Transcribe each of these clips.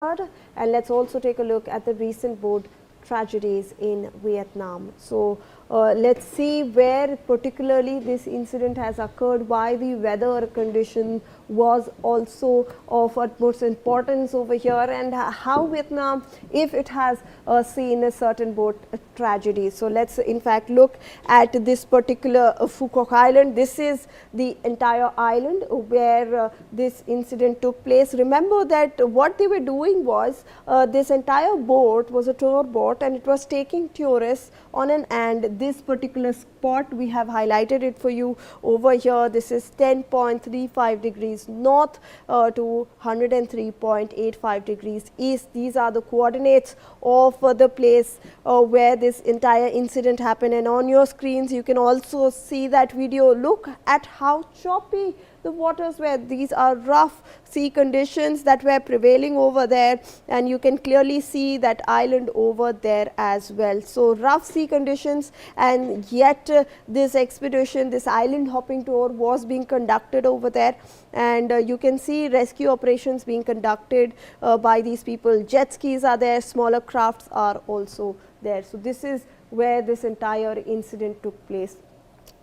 and let's also take a look at the recent boat tragedies in Vietnam. So, let's see where particularly this incident has occurred, why the weather condition was also of utmost importance over here, and how Vietnam, if it has seen a certain boat tragedy. So, let's in fact look at this particular Quoc Island. This is the entire island where this incident took place. Remember that what they were doing was this entire boat was a tour boat and it was taking tourists on an and this particular spot we have highlighted it for you over here. This is 10.35 degrees north to 103.85 degrees east. These are the coordinates of the place where this entire incident happened, and on your screens you can also see that video. Look at how choppy the waters were. These are rough sea conditions that were prevailing over there, and you can clearly see that island over there as well. So, rough sea conditions, and yet this expedition, this island hopping tour was being conducted over there, and you can see rescue operations being conducted by these people. Jet skis are there, smaller crafts are also there. So, this is where this entire incident took place.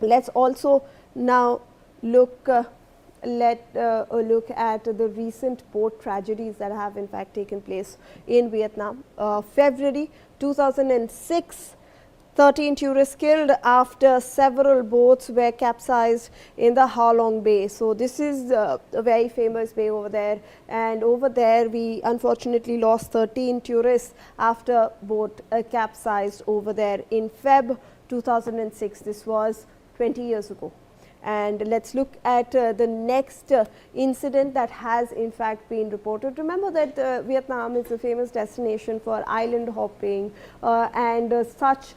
Let's also now look look at the recent boat tragedies that have in fact taken place in Vietnam. February 2006, 13 tourists killed after several boats were capsized in the Ha Long Bay. So, this is a very famous bay over there, and over there we unfortunately lost 13 tourists after boat capsized over there in Feb 2006. This was 20 years ago. And let's look at the next incident that has in fact been reported. Remember that Vietnam is a famous destination for island hopping, and such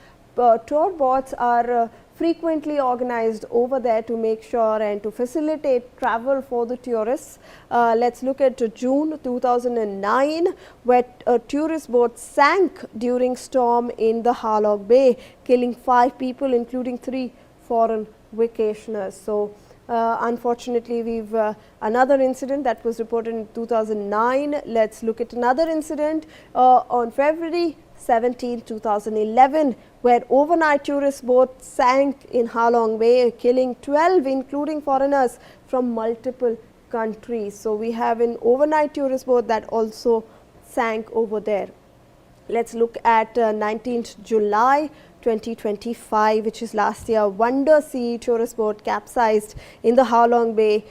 tour boats are frequently organized over there to make sure and to facilitate travel for the tourists. Let's look at June 2009, where a tourist boat sank during storm in the Ha Long Bay, killing 5 people including 3 foreign vacationers. So, unfortunately, we've another incident that was reported in 2009. Let's look at another incident on February 17, 2011, where overnight tourist boat sank in Ha Long Bay, killing 12 including foreigners from multiple countries. So, we have an overnight tourist boat that also sank over there. Let's look at 19th July 2025, which is last year. Wonder Sea tourist boat capsized in the Ha Long Bay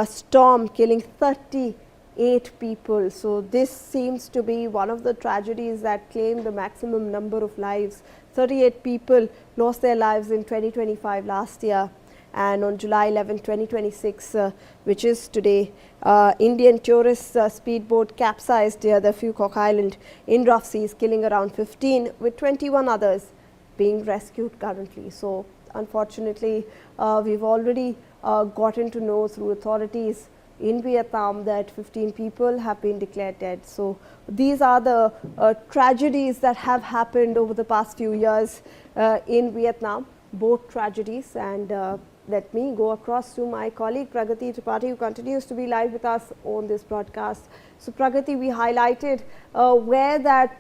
storm, killing 38 people. So, this seems to be one of the tragedies that claimed the maximum number of lives. 38 people lost their lives in 2025 last year. And on July 11, 2026, which is today, Indian tourist speedboat capsized near the Quoc Island in rough seas, killing around 15, with 21 others being rescued currently. So, unfortunately, we've already gotten to know through authorities in Vietnam that 15 people have been declared dead. So, these are the tragedies that have happened over the past few years in Vietnam, boat tragedies. And let me go across to my colleague Pragati Tripathi, who continues to be live with us on this broadcast. So, Pragati, we highlighted where that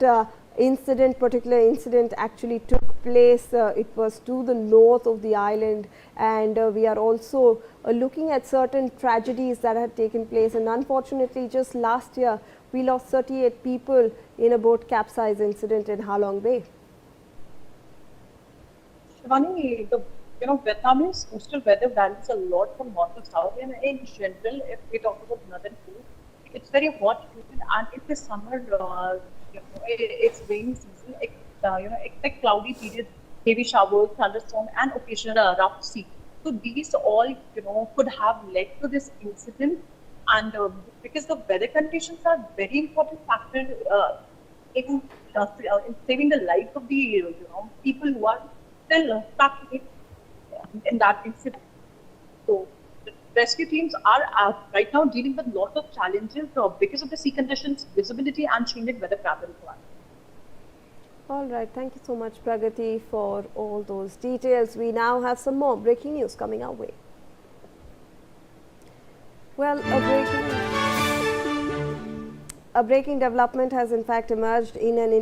particular incident actually took place. It was to the north of the island, and we are also looking at certain tragedies that had taken place. And unfortunately, just last year we lost 38 people in a boat capsize incident in Ha Long Bay. Shivani, Vietnamese coastal weather varies a lot from north to south, and in general, if we talk about northern coast, it's very hot, humid, and if the summer, it's rainy season, expect cloudy periods, heavy showers, thunderstorm, and occasional rough sea. So these all, could have led to this incident, and because the weather conditions are very important factor in saving the lives of the people who are still stuck in that incident. So the rescue teams are right now dealing with lots of challenges because of the sea conditions, visibility, and changing weather pattern requirements. All right, thank you so much, Pragati, for all those details. We now have some more breaking news coming our way. Well, a breaking A breaking development has in fact emerged in an